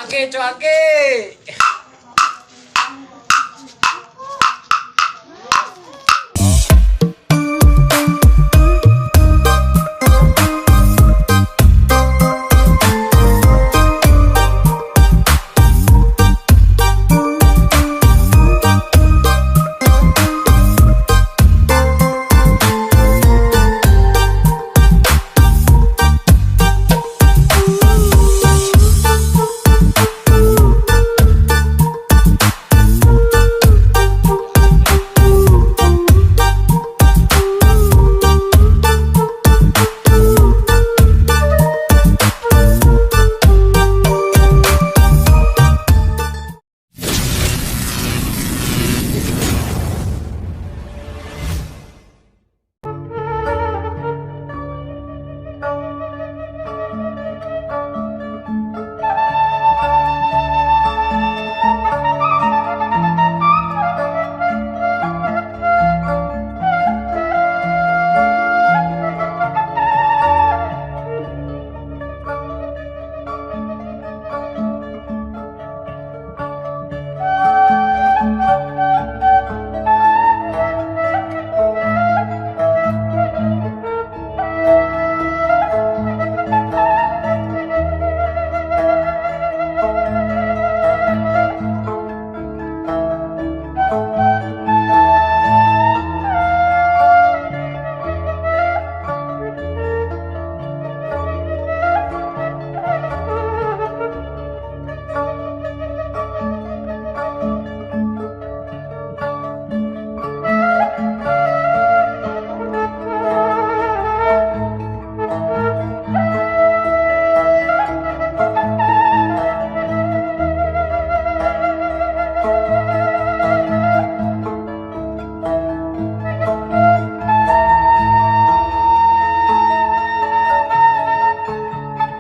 Cuanki, cuanki.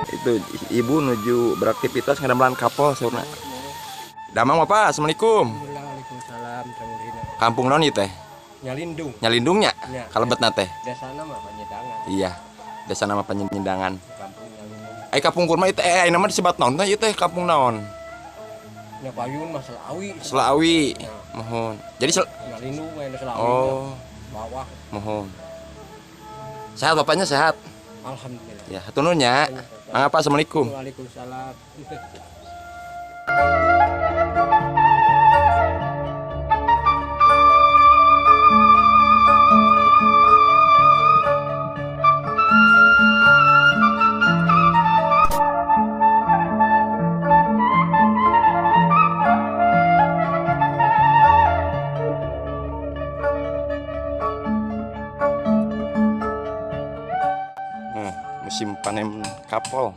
Itu ibu nuju beraktivitas ngedamelan kapal saurna. Damang apa? Assalamualaikum. Waalaikumsalam. Kampung naon ieu teh? Nyalindung. Nyalindungnya? Ya. Kalebetna teh. Desana mah Panyedangan. Iya. Desa nama Panyedangan. Kampung Nyalindung. Kampung kurma itu nama disebat naon teh ieu teh kampung naon? Nya Payun mah Selawi. Selawi. Mohon. Jadi Nyalindung mah Selawi. oh, Bawah. mohon. Sehat bapaknya sehat? Alhamdulillah. Ya, hatur nuhun nya. Mangga Pak, Assalamualaikum. Waalaikumsalam. Musim panen kapal.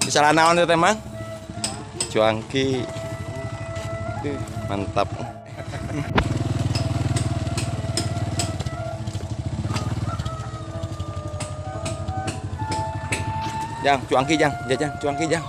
Bisa naon teh Mang? Cuanki. Mantap. Jang, cuanki jang, jajang, cuanki jang.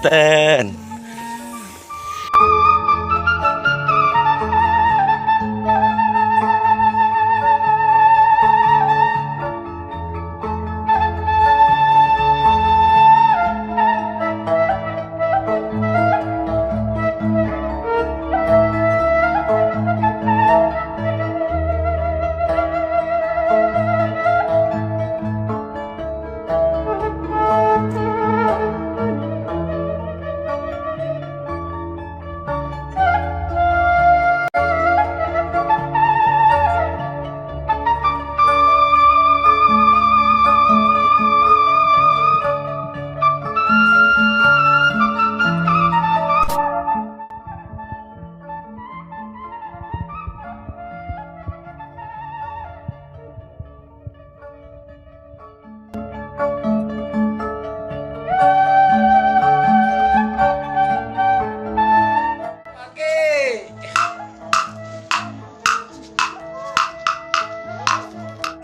Banten.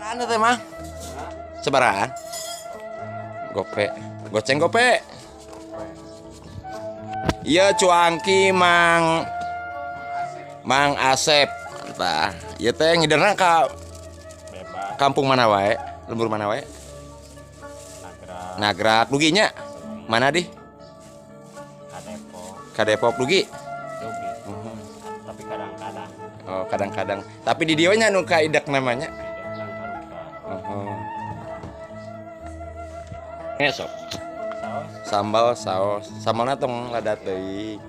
Anu teh mah. Sebaraan. Gope. Goceng gope. Iya cuangki Mang Asep. Tah, ieu teh ngiderna ka Bebas. kampung mana wae? Lembur mana wae? Nagrak. Duginya mana di? Depok. Ka Depok dugi. Dugi. Tapi kadang-kadang Oh, kadang-kadang. Tapi di dieu nya nu kaidak namanya. Oh. Esok. Sambal saos. Sambalna tong lada teuing.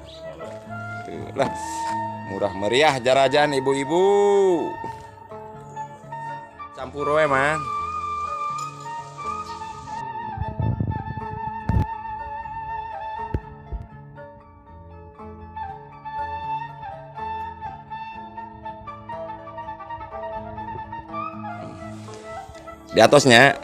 Tuh lah. Murah meriah jarajan ibu-ibu. Campur we, Man. Di atasnya